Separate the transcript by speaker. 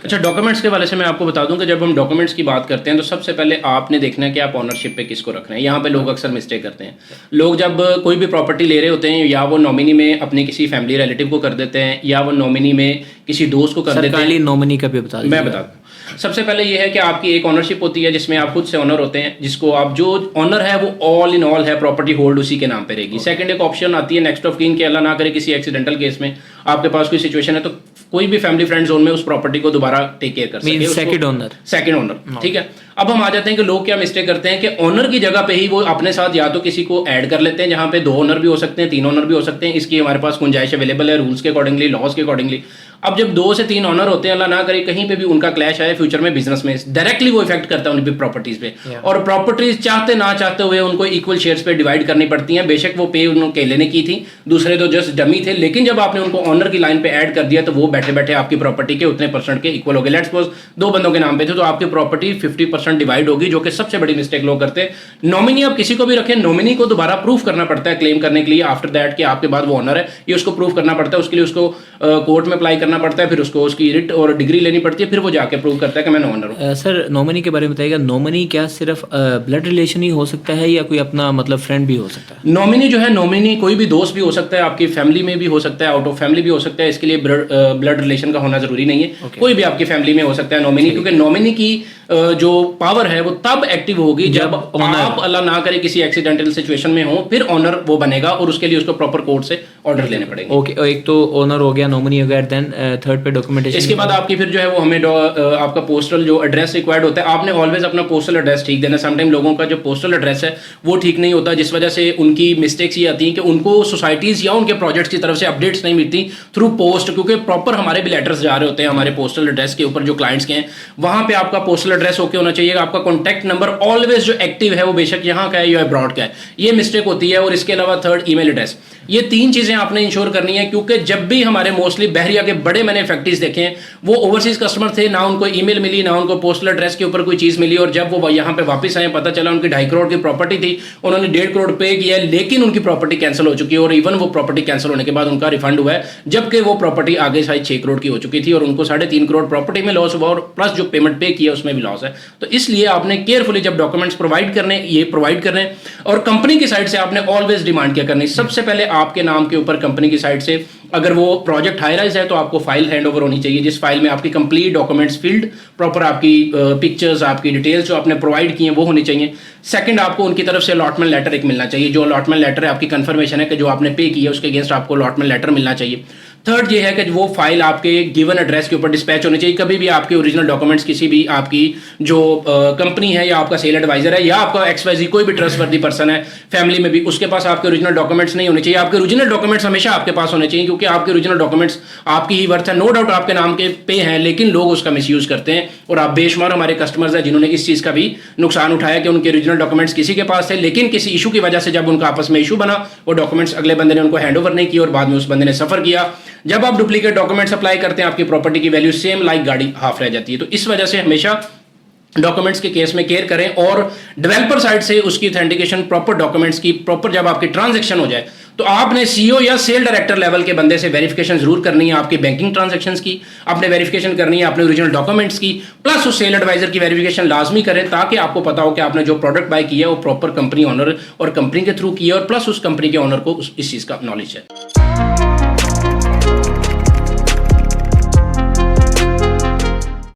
Speaker 1: करें।
Speaker 2: अच्छा, डॉक्यूमेंट्स के वाले से मैं आपको बता दूं कि जब हम डॉक्यूमेंट्स की बात करते हैं तो सबसे पहले आपने देखना है कि आप ऑनरशिप पे किसको रख रहे हैं। यहाँ पे लोग अक्सर मिस्टेक करते हैं। लोग जब कोई भी प्रॉपर्टी ले रहे होते हैं या वो नॉमिनी में अपने किसी फैमिली रिलेटिव को कर देते हैं या वो नॉमिनी में किसी दोस्त को कर देते हैं।
Speaker 1: सरकारी नॉमिनी का भी बता दीजिए।
Speaker 2: मैं बता दूं, सबसे पहले ये है कि आपकी एक ऑनरशिप होती है जिसमें आप खुद से ऑनर होते हैं, जिसको आप जो ऑनर है वो ऑल इन ऑल है, प्रॉपर्टी होल्ड उसी के नाम पे रहेगी। सेकंड एक ऑप्शन आती है नेक्स्ट ऑफ कीन के, अल्लाह ना करे किसी एक्सीडेंटल केस में आपके पास कोई सिचुएशन है तो कोई भी फैमिली फ्रेंड जोन में उस प्रॉपर्टी को दोबारा टेक केयर कर सके,
Speaker 1: सेकंड
Speaker 2: ओनर। ठीक है। अब हम आ जाते हैं कि लोग क्या मिस्टेक करते हैं कि ओनर की जगह पे ही वो अपने साथ या तो किसी को ऐड कर लेते हैं, जहां पे 2 ओनर भी हो सकते हैं, 3 ओनर भी हो सकते हैं। इसकी हमारे पास गुंजाइश अवेलेबल है रूल्स के अकॉर्डिंगली, लॉज के अकॉर्डिंगली। अब जब 2 से 3 ओनर होते हैं, अल्लाह ना करे कहीं पे भी उनका क्लैश आए फ्यूचर में बिजनेस में, डायरेक्टली वो इफेक्ट करता है उनकी प्रॉपर्टीज पे। और प्रॉपर्टीज चाहते ना चाहते हुए उनको इक्वल शेयर्स पे डिवाइड करनी पड़ती हैं। बेशक वो पे उनके लेने की थी, दूसरे तो जस्ट डमी थे, लेकिन जब आपने उनको ऑनर की लाइन पे ऐड कर दिया तो वो बैठे बैठे आपकी प्रॉपर्टी के उतने परसेंट के इक्वल हो गए। लेट्स सपोज 2 बंदों के नाम पे थे तो आपकी प्रॉपर्टी 50% डिवाइड होगी, जो कि सबसे बड़ी मिस्टेक लोग करते हैं। नॉमिनी आप किसी को भी रखें, नॉमिनी को दोबारा प्रूफ करना पड़ता है क्लेम करने के लिए आफ्टर दैट कि आपके बाद वो ऑनर है, ये उसको प्रूफ करना पड़ता है। उसके लिए उसको कोर्ट में अप्लाई करना पड़ता है, फिर उसको उसकी रिट और डिग्री लेनी पड़ती है, फिर वो जाके प्रूव करता है कि मैं ऑनर हूं।
Speaker 1: सर नॉमिनी के बारे में बताइएगा। नॉमिनी क्या सिर्फ ब्लड रिलेशन ही हो सकता है या कोई अपना मतलब फ्रेंड भी हो सकता है?
Speaker 2: नॉमिनी जो है, नॉमिनी कोई भी दोस्त भी हो सकता है, आपकी फैमिली में भी हो सकता है, आउट ऑफ फैमिली भी हो सकता है। इसके लिए ब्लड रिलेशन का होना जरूरी नहीं है। कोई भी आपकी फैमिली में हो सकता है नॉमिनी, क्योंकि नॉमिनी की जो पावर है वो तब एक्टिव होगी जब आप अल्लाह ना करे किसी एक्सीडेंटल सिचुएशन में हो, फिर ऑनर वो बनेगा और उसके लिए उसको प्रॉपर कोर्ट से ऑर्डर लेने पड़ेंगे।
Speaker 1: ओके, एक तो ओनर हो गया, नॉमिनी हो गया, देन थर्ड पे डॉक्यूमेंटेशन।
Speaker 2: इसके बाद आपकी फिर जो है वो हमें आपका पोस्टल जो एड्रेस रिक्वायर्ड होता है, आपने ऑलवेज अपना पोस्टल एड्रेस ठीक देना। समटाइम लोगों का जो पोस्टल एड्रेस है वो ठीक नहीं होता, जिस वजह से उनकी मिस्टेक्स ये आती हैं कि उनको सोसाइटीज या उनके प्रोजेक्ट्स की तरफ से अपडेट्स नहीं मिलती थ्रू पोस्ट, क्योंकि प्रॉपर हमारे भी लेटर्स जा रहे होते हैं हमारे पोस्टल एड्रेस के ऊपर जो क्लाइंट्स के हैं, वहां पे आपका पोस्टल एड्रेस ओके होना चाहिए। आपका कॉन्टैक्ट नंबर ऑलवेज जो एक्टिव है वो बेशक यहाँ का है या अब्रॉड का है, ये मिस्टेक होती है। और इसके अलावा थर्ड ईमेल एड्रेस, ये 3 चीजें आपने इंश्योर करनी है, क्योंकि जब भी हमारे मोस्टली बहरिया के बड़े मैंने फैक्ट्रीज देखे हैं, वो ओवरसीज कस्टमर थे, ना उनको ईमेल मिली ना उनको पोस्टल एड्रेस के ऊपर कोई चीज मिली, और जब वो यहाँ पे वापस आए पता चला उनकी 2.5 करोड़ की प्रॉपर्टी थी, उन्होंने 1.5 करोड़ पे किया लेकिन उनकी प्रॉपर्टी कैंसिल हो चुकी है, और इवन वो प्रॉपर्टी कैंसिल होने के बाद उनका रिफंड हुआ है, जबकि वो प्रॉपर्टी आगे शायद 6 करोड़ की हो चुकी थी और उनको 3.5 करोड़ प्रॉपर्टी में लॉस हुआ और प्लस जो पेमेंट पे किया उसमें भी लॉस है। तो इसलिए आपने केयरफुली जब डॉक्यूमेंट्स प्रोवाइड करने, ये प्रोवाइड करने, और कंपनी की साइड से आपने ऑलवेज डिमांड क्या करनी, सबसे पहले आपके नाम के ऊपर कंपनी की साइड से अगर वो प्रोजेक्ट हाई राइज है तो आपको फाइल हैंडओवर होनी चाहिए, जिस फाइल में आपकी कंप्लीट डॉक्यूमेंट्स फील्ड प्रॉपर, आपकी पिक्चर्स, आपकी डिटेल्स जो आपने प्रोवाइड की हैं वो होनी चाहिए। सेकंड, आपको उनकी तरफ से अलॉटमेंट लेटर एक मिलना चाहिए, जो अलॉटमेंट लेटर है आपकी कंफर्मेशन है कि जो आपने पे किया उसके अगेंस्ट आपको अलॉटमेंट लेटर मिलना चाहिए। थर्ड ये है कि वो फाइल आपके गिवन एड्रेस के ऊपर डिस्पैच होनी चाहिए। कभी भी आपके ओरिजिनल डॉक्यूमेंट्स किसी भी आपकी जो कंपनी है या आपका सेल एडवाइजर है या आपका XYZ कोई भी ट्रस्टवर्दी पर्सन है फैमिली में भी, उसके पास आपके ओरिजिनल डॉक्यूमेंट्स नहीं होने चाहिए। आपके ओरिजिनल डॉक्यूमेंट्स हमेशा आपके पास होने चाहिए, क्योंकि आपके ओरिजिनल डॉक्यूमेंट्स आपकी ही वर्थ है। नो डाउट आपके नाम के पे हैं, लेकिन लोग उसका मिसयूज करते हैं, और आप बेशुमार हमारे कस्टमर्स हैं जिन्होंने इस चीज़ का भी नुकसान उठाया कि उनके ओरिजिनल डॉक्यूमेंट्स किसी के पास थे, लेकिन किसी इशू की वजह से जब उनका आपस में इशू बना, वो डॉक्यूमेंट्स अगले बंदे ने उनको हैंड ओवर नहीं किया और बाद में उस बंदे ने सफर किया। जब आप डुप्लीकेट डॉक्यूमेंट्स अप्लाई करते हैं, आपकी प्रॉपर्टी की वैल्यू सेम लाइक गाड़ी हाफ रह जाती है। तो इस वजह से हमेशा डॉक्यूमेंट्स के केस में केयर करें, और डेवलपर साइड से उसकी ऑथेंटिकेशन प्रॉपर डॉक्यूमेंट्स की प्रॉपर जब आपकी ट्रांजैक्शन हो जाए तो आपने CEO या सेल डायरेक्टर लेवल के बंदे से वेरिफिकेशन जरूर करनी है, आपकी बैंकिंग ट्रांजैक्शंस की आपने वेरिफिकेशन करनी है, अपने ओरिजिनल डॉक्यूमेंट्स की, प्लस उस सेल एडवाइजर की वेरिफिकेशन लाजमी करें, ताकि आपको पता हो कि आपने जो प्रोडक्ट बाय किया है वो प्रॉपर कंपनी ऑनर और कंपनी के थ्रू किया है, और प्लस उस कंपनी के ऑनर को इस चीज़ का नॉलेज है।